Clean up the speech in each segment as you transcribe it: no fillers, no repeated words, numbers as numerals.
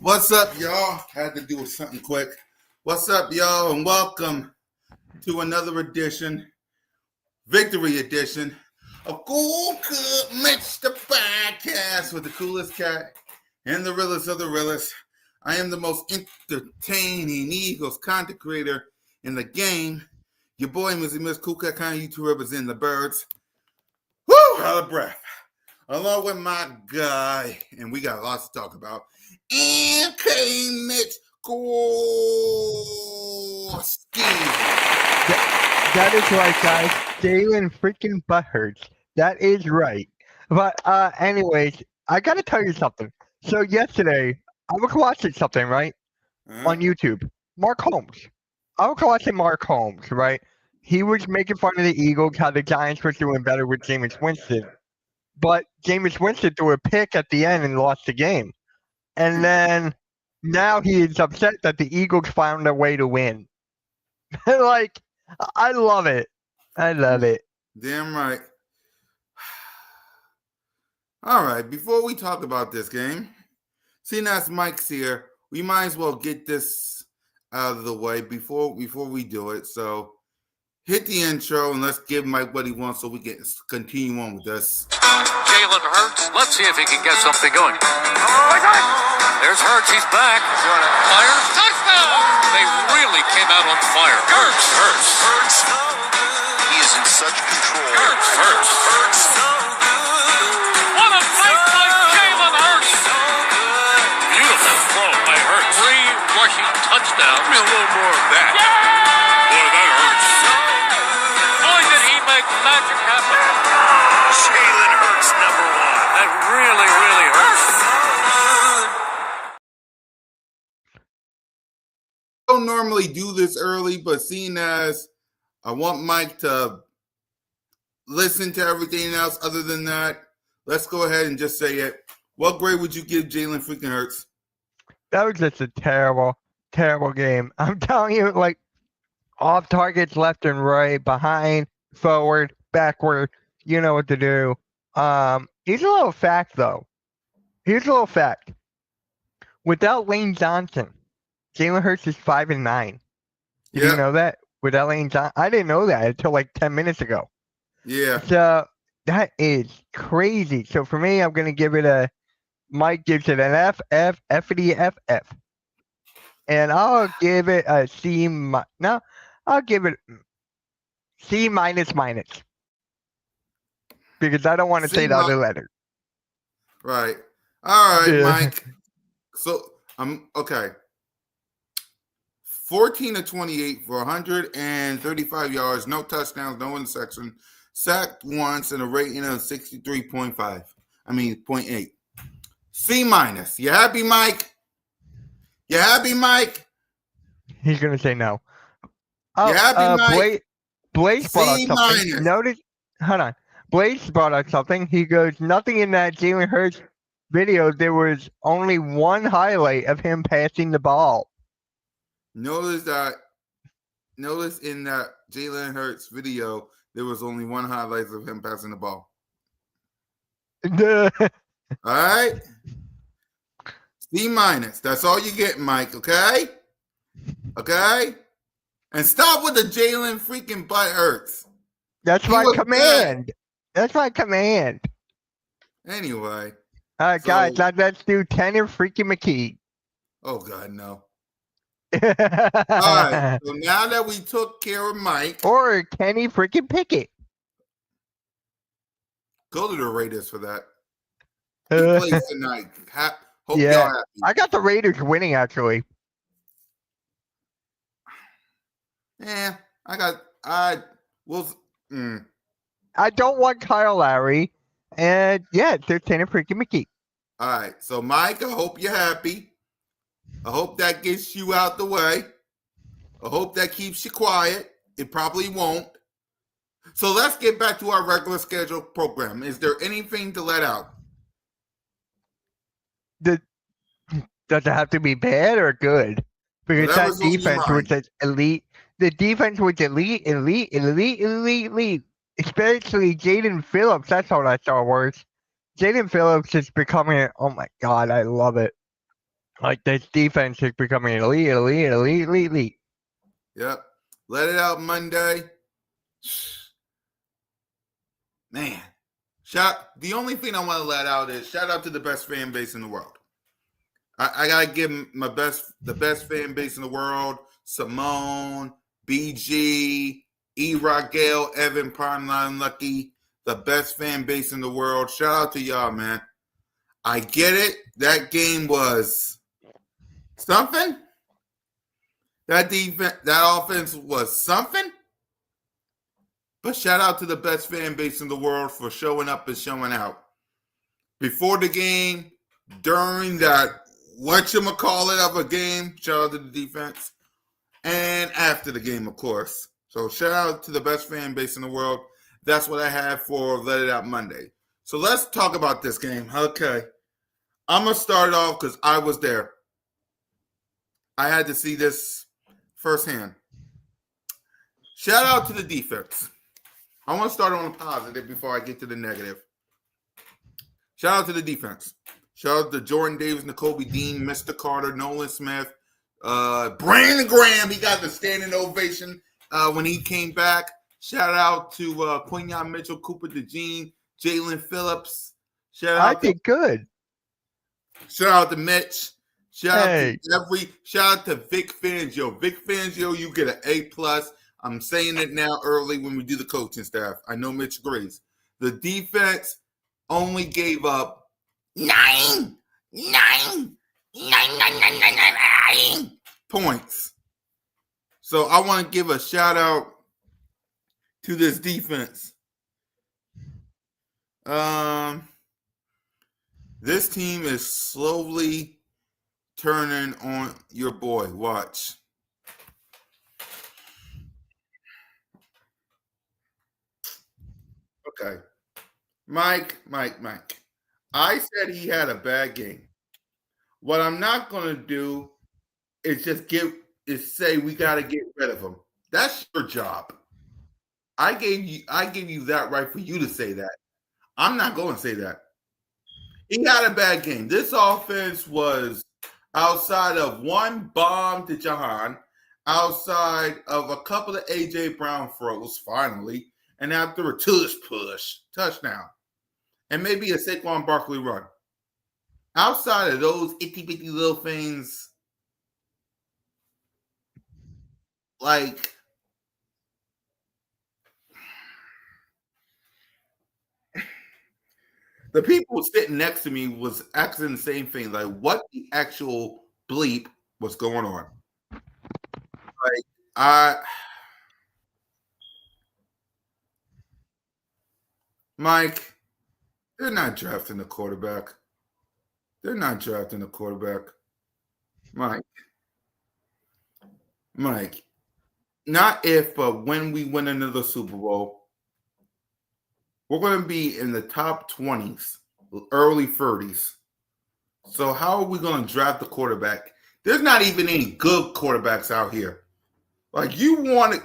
What's up, y'all? Had to do something quick. What's up, y'all, and welcome to another edition, Victory Edition of CoolCat-Mitch, the podcast with the coolest cat and the realest of the realest. I am the most entertaining Eagles content creator in the game. Your boy, Mr. Miss CoolCat, kind of YouTube representing the birds. Woo! Out of breath. Along with my guy, and we got lots to talk about, Mitch That is right, guys. Jalen freaking butthurts. That is right. But anyways, I gotta tell you something. So yesterday, I was watching something, right? On YouTube. Mark Holmes. I was watching Mark Holmes, right? He was making fun of the Eagles, how the Giants were doing better with Jameis Winston. But Jameis Winston threw a pick at the end and lost the game. And then now he is upset that the Eagles found a way to win. Like, I love it. I love it. Damn right. All right, before we talk about this game, seeing as Mike's here, we might as well get this out of the way before we do it. So hit the intro and let's give Mike what he wants so we can continue on with this. Jalen Hurts. Let's see if he can get something going. There's Hurts. He's back. Fire. Touchdown. They really came out on fire. Hurts. He is in such control. Hurts. What a play by Jalen Hurts. Beautiful throw by Hurts. 3 rushing touchdowns. Give me a little more of that. Boy, that hurts. Boy, did he make magic happen. Jalen Hurts, number 1. That really, really hurts. I don't normally do this early, but seeing as I want Mike to listen to everything else other than that, let's go ahead and just say it. What grade would you give Jalen freaking Hurts? That was just a terrible, terrible game. I'm telling you, like, off targets left and right, behind, forward, backward. You know what to do. Here's a little fact, though. Here's a little fact. Without Lane Johnson, Jalen Hurts is 5-9. Did you know that? Without Lane Johnson, I didn't know that until like 10 minutes ago. Yeah. So that is crazy. So for me, I'm gonna give it a. Mike gives it an F, and I'll give it a C. No, I'll give it C minus because I don't want to say the other letter. Right. All right, Yeah. Mike. So I'm okay. 14 of 28 for 135 yards, no touchdowns, no interception, sacked once, and a rating of 63.5. I mean, 0.8. C minus. You happy, Mike? You happy, Mike? He's gonna say no. You happy, Mike? Blaze brought C out something. minus. Notice, hold on. Blaze brought out something. He goes, nothing in that Jalen Hurts video. There was only one highlight of him passing the ball. Notice in that Jalen Hurts video, there was only one highlight of him passing the ball. All right? C minus. That's all you get, Mike, okay? Okay? And stop with the Jalen freaking butt hurts. That's my command. That's my command. Anyway. All right, guys, let's do Tanner freaking McKee. Oh, God, no. All right. So now that we took care of Mike. Or Kenny freaking Pickett. Go to the Raiders for that. He plays tonight. Hope y'all happy. I got the Raiders winning, actually. Yeah, I don't want Kyle Lowry. And yeah, it's Tanner freaking McKee. All right. So, Mike, I hope you're happy. I hope that gets you out the way. I hope that keeps you quiet. It probably won't. So let's get back to our regular scheduled program. Is there anything to let out? Does it have to be bad or good? Because that defense was elite. The defense was elite. Especially Jaden Phillips. That's all I saw worse. Jaden Phillips is becoming, oh my God, I love it. Like this defense is becoming elite. Yep. Let it out Monday. Man. The only thing I want to let out is shout out to the best fan base in the world. I gotta give the best fan base in the world. Simone, BG, E-Rock Gale, Evan, Primeline Lucky, the best fan base in the world. Shout out to y'all, man. I get it. That game was something. That offense was something. But shout out to the best fan base in the world for showing up and showing out. Before the game, during that whatchamacallit of a game, shout out to the defense. And after the game, of course. So shout out to the best fan base in the world. That's what I have for Let It Out Monday. So let's talk about this game. Okay. I'm going to start off because I was there. I had to see this firsthand. Shout out to the defense. I want to start on the positive before I get to the negative. Shout out to the defense. Shout out to Jordan Davis, N'Kobe Dean, Mr. Carter, Nolan Smith, Brandon Graham. He got the standing ovation when he came back. Shout out to Quinyon Mitchell, Cooper DeJean, Jalen Phillips. I did good. Shout out to Mitch. Shout out to Vic Fangio. Vic Fangio, you get an A+. I'm saying it now early when we do the coaching staff. I know Mitch agrees. The defense only gave up 9 points. So I want to give a shout out to this defense. This team is slowly turning on your boy. Watch. Okay. Mike. I said he had a bad game. What I'm not going to do is say we got to get rid of him. That's your job. I gave you that right for you to say that. I'm not going to say that. He had a bad game. This offense was outside of one bomb to Jahan, outside of a couple of A.J. Brown throws, finally, and after a touchdown, and maybe a Saquon Barkley run. Outside of those itty-bitty little things, like the people sitting next to me was asking the same thing, like what the actual bleep was going on. Like Mike, they're not drafting a quarterback. Mike, not if, but when we win another Super Bowl, we're going to be in the top 20s, early 30s. So how are we going to draft the quarterback? There's not even any good quarterbacks out here. Like you want to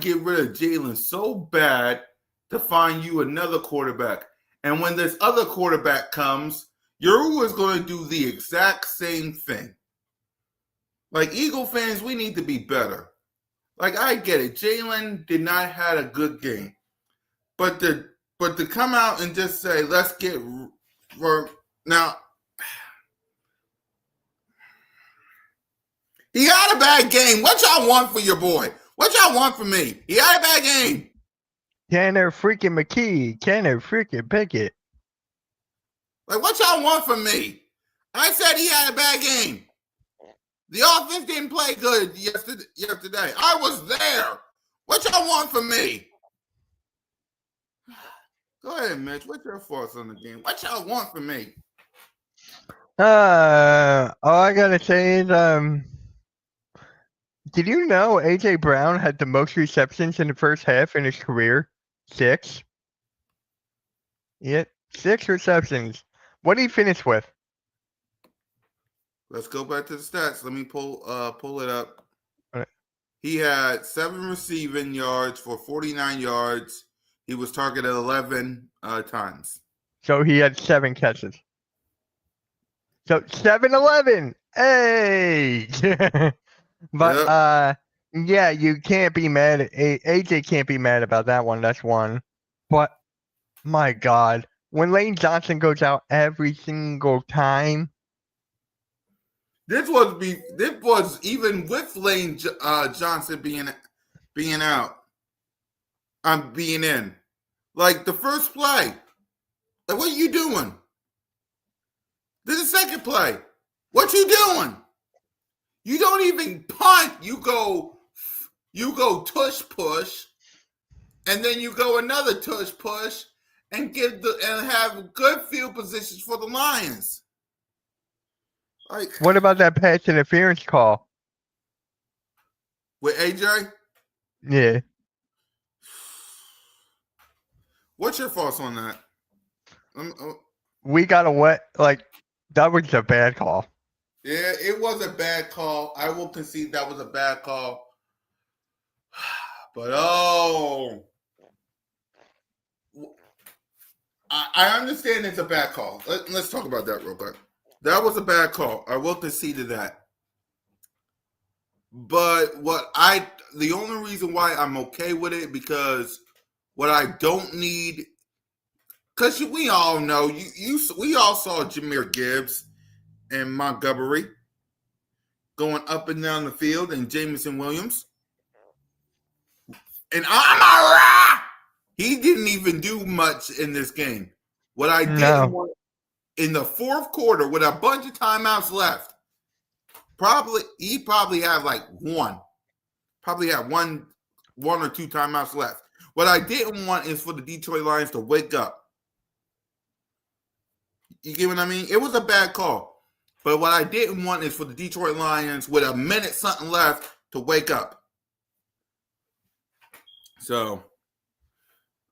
get rid of Jalen so bad to find you another quarterback. And when this other quarterback comes, you're always going to do the exact same thing. Like Eagle fans, we need to be better. Like I get it. Jalen did not have a good game. But to come out and just say, let's get now. He had a bad game. What y'all want for your boy? What y'all want from me? He had a bad game. Tanner freaking McKee. Tanner freaking Pickett. Like, what y'all want from me? I said he had a bad game. The offense didn't play good yesterday. I was there. What y'all want from me? Go ahead, Mitch. What's your thoughts on the game? What y'all want from me? All I gotta say is, did you know A.J. Brown had the most receptions in the first half in his career? 6. Yep, 6 receptions. What did he finish with? Let's go back to the stats. Let me pull it up. All right. He had 7 receiving yards for 49 yards. He was targeted 11 times. So he had 7 catches. So 7-Eleven. Hey. But Yep. yeah, you can't be mad. AJ can't be mad about that one. That's one. But my God, when Lane Johnson goes out every single time, This was even with Lane Johnson being out. I'm being in. Like the first play. Like, what are you doing? This is the second play. What you doing? You don't even punt. You go tush push, and then you go another tush push and have good field positions for the Lions. Like what about that pass interference call? with AJ, Yeah, what's your thoughts on that? we got a wet. Like that was a bad call. Yeah, it was a bad call. I will concede that was a bad call. But I understand it's a bad call. Let's talk about that real quick. That was a bad call. I will concede to that. But the only reason why I'm okay with it, because what I don't need, because we all know we all saw Jahmyr Gibbs and Montgomery going up and down the field, and Jameson Williams. And Amara, he didn't even do much in this game. What I didn't want in the fourth quarter, with a bunch of timeouts left, he probably had like one or two timeouts left. What I didn't want is for the Detroit Lions to wake up. You get what I mean? It was a bad call. But what I didn't want is for the Detroit Lions, with a minute something left, to wake up. So,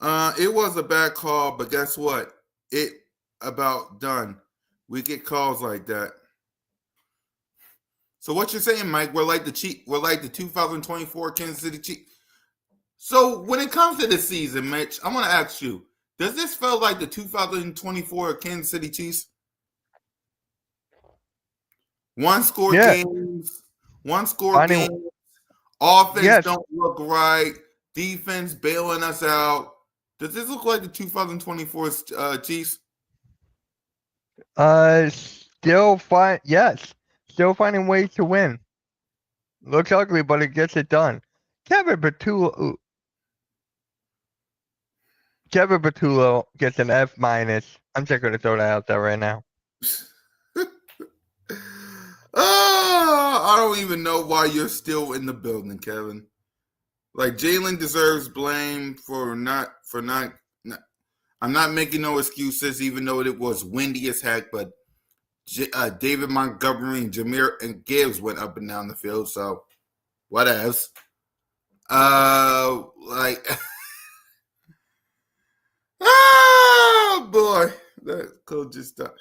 it was a bad call, but guess what? It about done. We get calls like that. So what you're saying, Mike? We're like the 2024 Kansas City Chiefs. So when it comes to this season, Mitch, I want to ask you: does this feel like the 2024 Kansas City Chiefs? One-score games. Offense don't look right. Defense bailing us out. Does this look like the 2024 Chiefs? Still finding ways to win. Looks ugly, but it gets it done. Kevin Patullo gets an F-. I'm just going to throw that out there right now. I don't even know why you're still in the building, Kevin. Like, Jalen deserves blame for not. I'm not making no excuses, even though it was windy as heck. But David Montgomery and Jahmyr and Gibbs went up and down the field, so whatevs. Oh boy, that coach just stopped.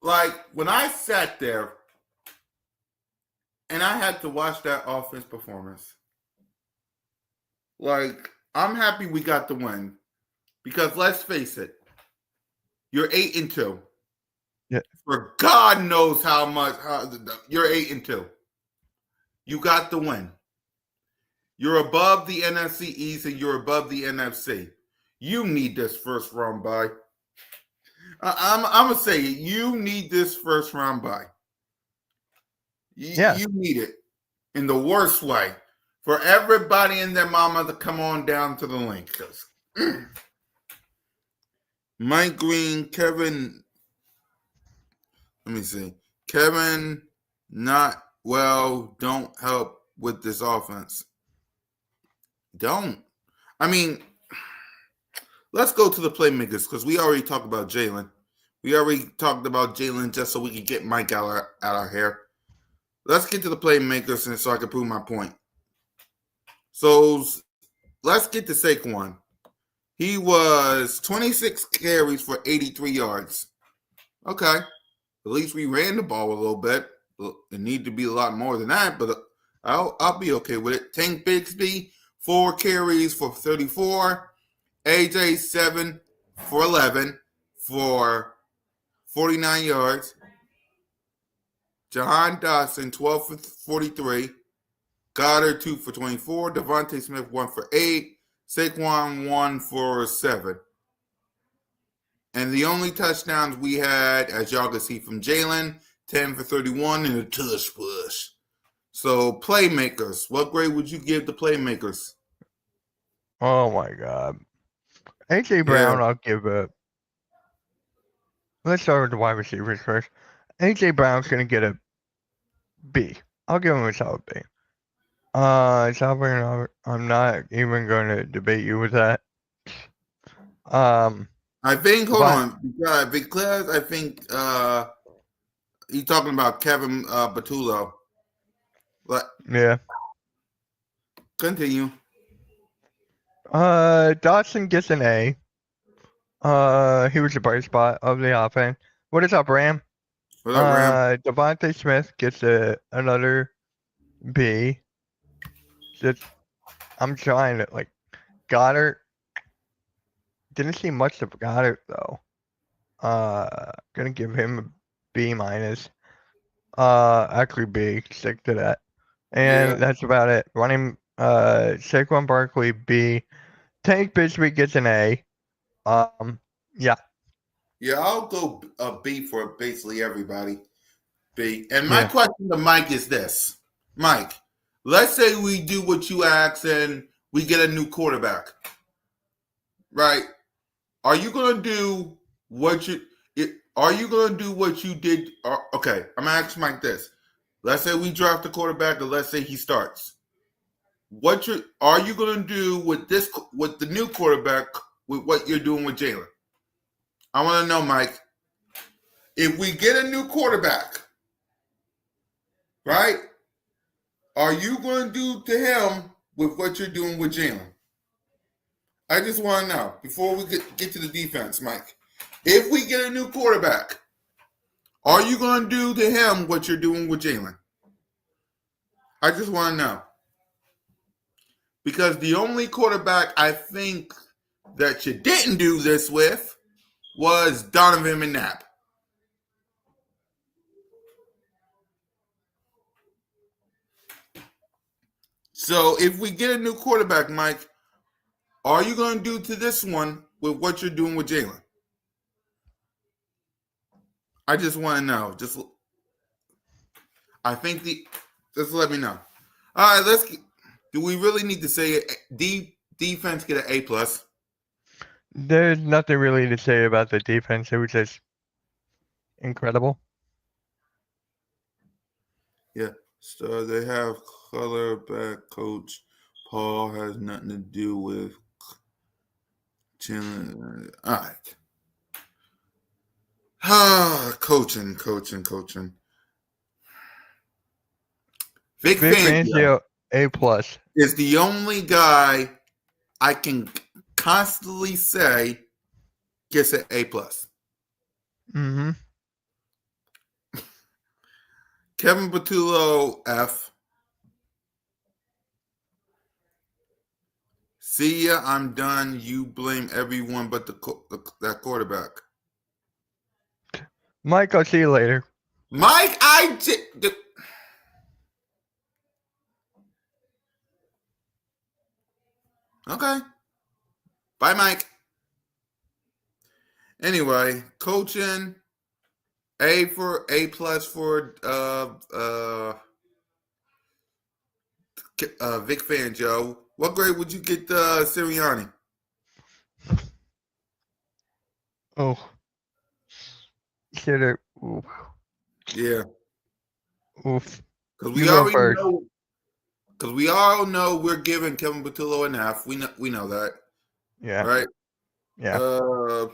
Like when I sat there and I had to watch that offense performance, like I'm happy we got the win, because let's face it, you're 8-2. Yeah. For God knows how much you're 8-2. You got the win. You're above the NFC East and you're above the NFC. You need this first round bye. I'm gonna say it. You need this first round bye. You need it in the worst way, for everybody and their mama to come on down to the link. Because Mike Green, Kevin, let me see. Kevin, not well, don't help with this offense. Don't. I mean, let's go to the playmakers, because we already talked about Jalen. We already talked about Jalen just so we can get Mike out our hair. Let's get to the playmakers, and so I can prove my point. So let's get to Saquon. He was 26 carries for 83 yards. Okay. At least we ran the ball a little bit. It need to be a lot more than that, but I'll be okay with it. Tank Bigsby, 4 carries for 34. AJ, 7 for 11. for 49 yards. Jahan Dotson, 12 for 43. Goddard, 2 for 24. Devontae Smith, 1 for 8. Saquon, 1 for 7. And the only touchdowns we had, as y'all can see from Jalen, 10 for 31 and a tush push. So, playmakers. What grade would you give the playmakers? Oh my God. AJ Brown, I'll give a. Let's start with the wide receivers first. AJ Brown's gonna get a B. I'll give him a solid B. Salvador, I'm not even going to debate you with that. I think, hold on, because I think you're talking about Kevin Batullo. But yeah. continue. Dotson gets an A. He was the bright spot of the offense. What is up, Ram? What up, Ram? Devontae Smith gets another B. I'm trying to like Goddard. Didn't see much of Goddard though. Gonna give him a B minus. Actually B. Stick to that. And that's about it. Running Saquon Barkley B. Tank Bigsby gets an A. Yeah. Yeah, I'll go a B for basically everybody. B. And my question to Mike is this. Mike, let's say we do what you asked and we get a new quarterback. Right? Are you gonna do what you did? Okay, I'm gonna ask Mike this. Let's say we draft a quarterback and let's say he starts. Are you gonna do with the new quarterback with what you're doing with Jalen? I want to know, Mike, if we get a new quarterback, right? Are you going to do to him with what you're doing with Jalen? I just want to know before we get to the defense, Mike. If we get a new quarterback, are you going to do to him what you're doing with Jalen? I just want to know. Because the only quarterback I think that you didn't do this with was Donovan McNabb. So if we get a new quarterback, Mike, are you going to do to this one with what you're doing with Jalen? I just want to know. Just let me know. All right, do we really need to say it? Defense get an A plus? There's nothing really to say about the defense. It was just incredible. Yeah. So they have color back coach. Paul has nothing to do with Chandler. All right. Coaching. Vic Fangio A plus is the only guy I can constantly say gets an A plus. Mm-hmm. Kevin Batullo F. See ya, I'm done. You blame everyone but that quarterback. Mike, I'll see you later. Mike, okay. Bye, Mike. Anyway, coaching A plus for Vic Fangio. What grade would you get Sirianni? Oh. Should have. Oof. Yeah. Oof. Because we all know we're giving Kevin Batullo an F. We know that. Yeah. Right? Yeah.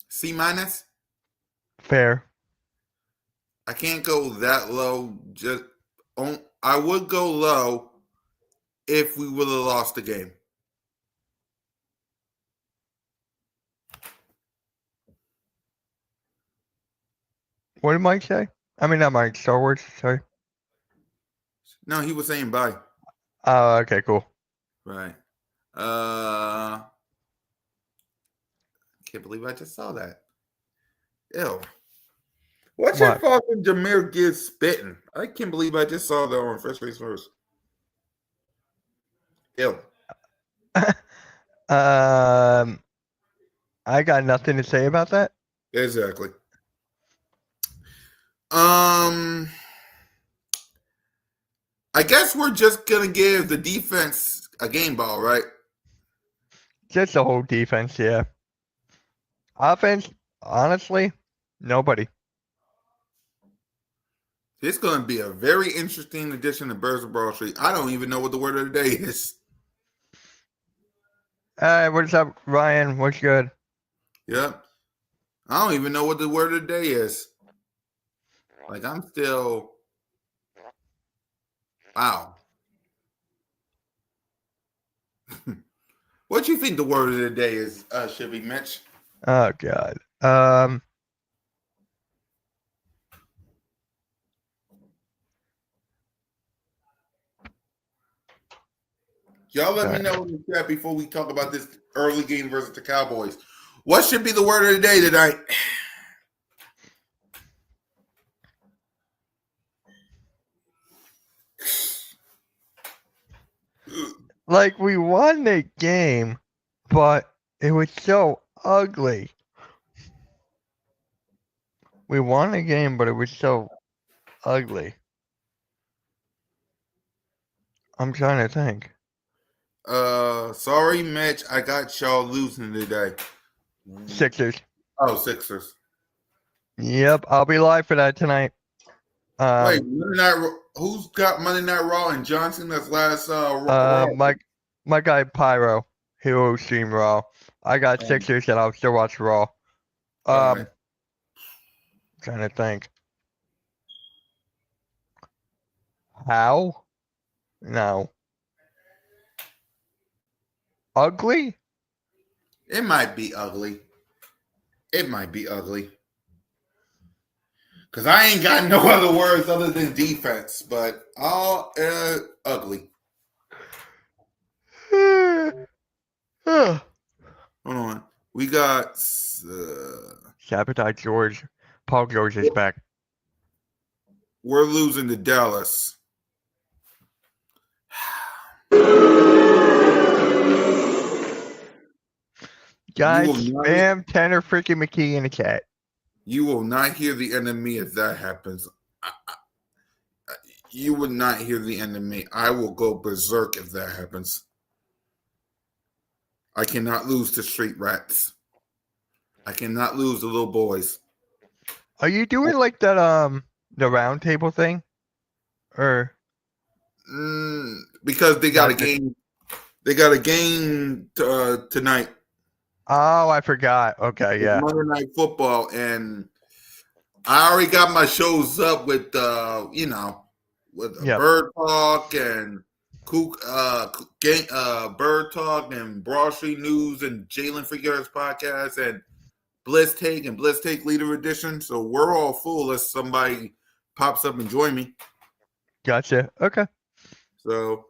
C minus? Fair. I can't go that low. I would go low if we would have lost the game. What did Mike say? I mean, not Mike. Star Wars. Sorry. No, he was saying bye. Oh, okay, cool. Right. Can't believe I just saw that. Ew. What's your What? thoughts on Jameer Gibbs spitting? I can't believe I just saw that on Fresh Face First. Ew. I got nothing to say about that. Exactly. I guess we're just gonna give the defense a game ball, right? Just the whole defense, yeah. Offense, honestly, nobody. It's gonna be a very interesting edition of Birds of Broad Street. I don't even know what the word of the day is. What's up, Ryan? What's good? Yep. I don't even know what the word of the day is. Like I'm still wow. What do you think the word of the day is, should be, Mitch? Oh God. Y'all let me know in the chat before we talk about this early game versus the Cowboys. What should be the word of the day tonight? Like we won the game, but it was so ugly. We won the game, but it was so ugly. I'm trying to think. Sorry, Mitch. I got y'all losing today. Sixers. Oh, Sixers. Yep, I'll be live for that tonight. Wait, Monday Night, who's got Monday Night Raw and Johnson? That's last Raw. My guy Pyro, he will stream Raw. I got Sixers, and I'll still watch Raw. Right. Trying to think. How? No. Ugly? It might be ugly. It might be ugly. Because I ain't got no other words other than defense, but all ugly. Ugh. Hold on. We got Sabotage George. Paul George is back. we're losing to Dallas. Guys, You will not- spam Tanner freaking McKee in the chat. You will not hear the end of me if that happens. You would not hear the end of me. I will go berserk if that happens. I cannot lose to street rats. I cannot lose the little boys. Are you doing like that the round table thing? Or Because they got No, a game. They got a game tonight. oh, I forgot. Okay, It's yeah. Monday Night Football, and I already got my shows up with with Yep. Bird Talk and Bird Talk and Broad Street News and Jalen Figueroa's podcast and Bliss Take Leader Edition. So we're all full unless somebody pops up and join me. Gotcha. Okay. So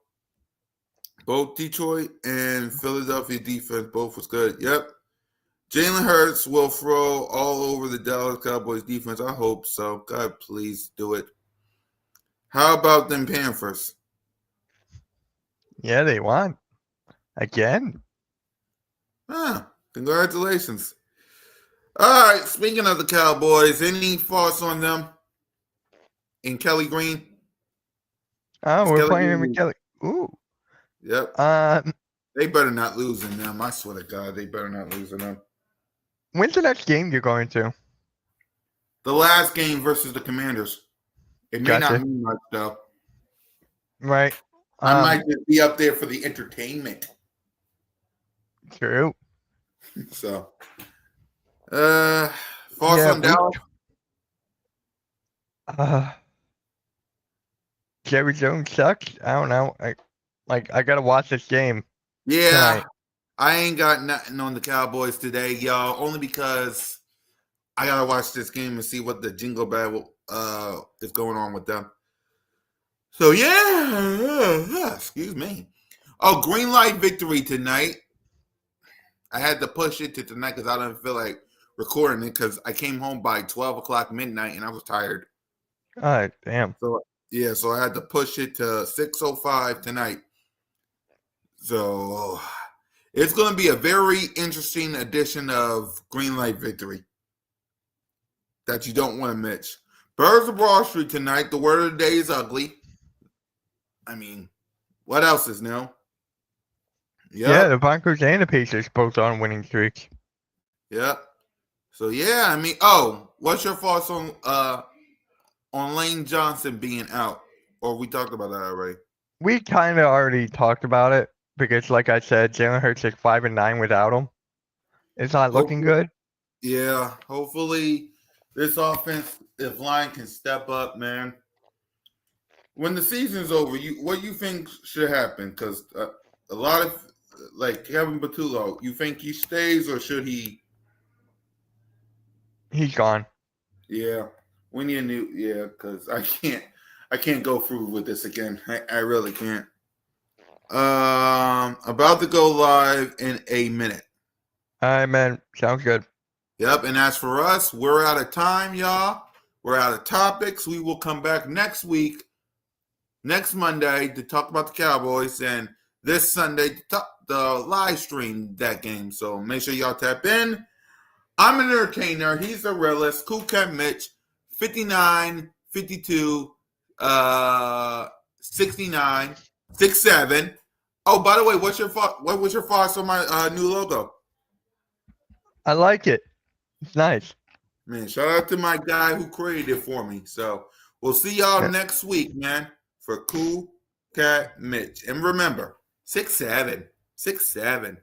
both Detroit and Philadelphia defense both was good. Yep. Jalen Hurts will throw all over the Dallas Cowboys defense. I hope so. God, please do it. How about them Panthers? Yeah, they won. Again? Congratulations. All right, speaking of the Cowboys, any thoughts on them? And Kelly Green? Oh, we're Kelly playing him Green. with Kelly. Ooh. Yep. They better not lose in them. I swear to God, they better not lose in them. When's the next game you're going to? The last game versus the Commanders. It may Gotcha. not mean much, though. Right. I might just be up there for the entertainment. True. So, thoughts on Dallas? Jerry Jones sucks. I don't know. I gotta watch this game. Yeah, tonight. I ain't got nothing on the Cowboys today, y'all. Only because I gotta watch this game and see what the jingle bell is going on with them. So yeah, excuse me. Oh, green light victory tonight. I had to push it to tonight because I didn't feel like recording it because I came home by 12 o'clock midnight and I was tired. All right, damn. So yeah, so I had to push it to 6:05 tonight. So it's going to be a very interesting edition of Green Light Victory that you don't want to miss. Birds of Wall Street tonight. The word of the day is ugly. I mean, what else is new? Yeah, the Broncos and the Pacers both on winning streaks. Yep. So yeah, I mean, what's your thoughts on Lane Johnson being out? Or we talked about that already? We kind of already talked about it because, like I said, Jalen Hurts is 5-9 without him. It's not looking good. Yeah, hopefully this offense, if line can step up, man. When the season's over, what you think should happen? Because a lot of like Kevin Patullo, you think he stays or should he? He's gone. Yeah, we need a new. Yeah, because I can't go through with this again. I really can't. About to go live in a minute. All right, man. Sounds good. Yep, and as for us, we're out of time, y'all. We're out of topics. We will come back next week, next Monday, to talk about the Cowboys, and this Sunday to talk the live stream that game. So make sure y'all tap in. I'm an entertainer. He's the realist. CoolCat-Mitch, 59, 52, 69, 67. Oh, by the way, what was your thoughts on my new logo? I like it. It's nice. Man, shout out to my guy who created it for me. So we'll see y'all next week, man, for Cool Cat Mitch. And remember, 6'7", 6'7".